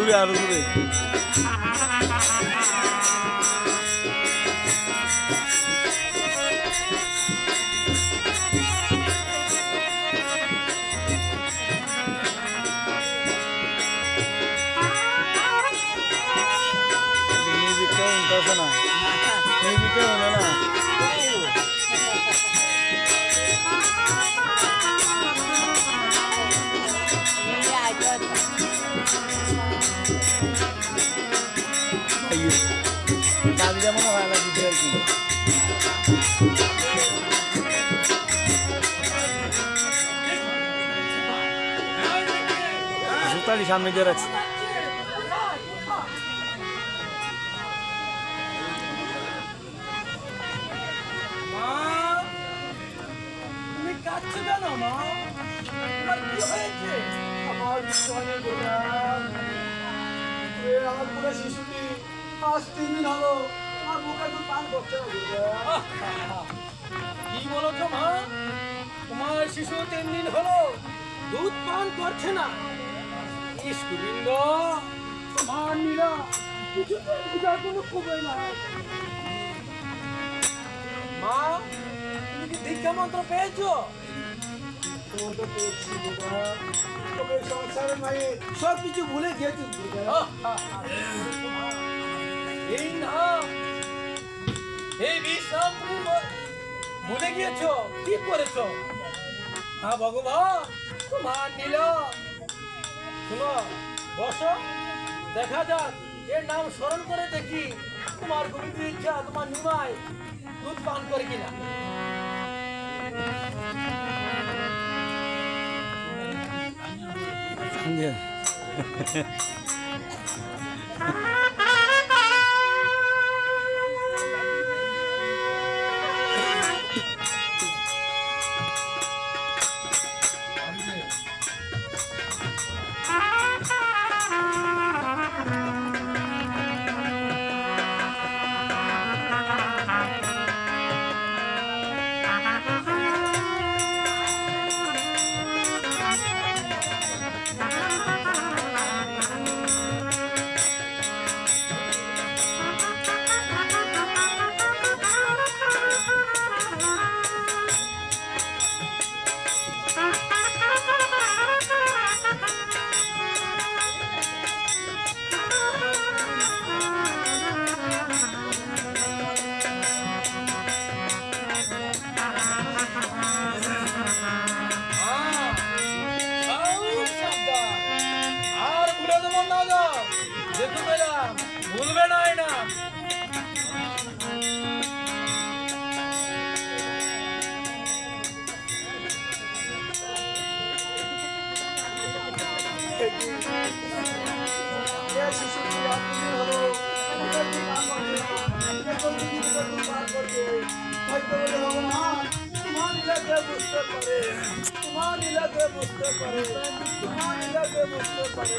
দূরে আরো দূরে মিউজিকটা উনতেছে না মিউজিকটা উনে না কাজ যেমন হয় না দিতে আর কি জুতালি সামনে দিয়ে রাখছি শিশুটি আজ 3 দিন হলো আমার মুখে দুধ পান করছে কি বলছো মা? তোমার শিশু 3 দিন হলো দুধ পান করছে না। ইস গোবিন্দ, তোমার নীলা কিছুতেই বুঝার কোনো খুবই না। মা তুমি কি দীক্ষা মন্ত্র পেয়েছো? তোর তো পেয়েছি বাবা, তবে সংসারের মায়ে সব কিছু ভুলে গিয়েছি এই নাম এই বিশ্রাম তুমি ভুলে গিয়েছো? কি করেছো? হ্যাঁ ভগবান, তোমার নীলা শোনো, বসো, দেখা যাক এর নাম স্মরণ করে দেখি তোমার গোবিন্দ ইচ্ছা তোমার নিমাই দুধ পান করে কিনা। ভুলবে না না তোমার নীলাকে বুঝতে পারে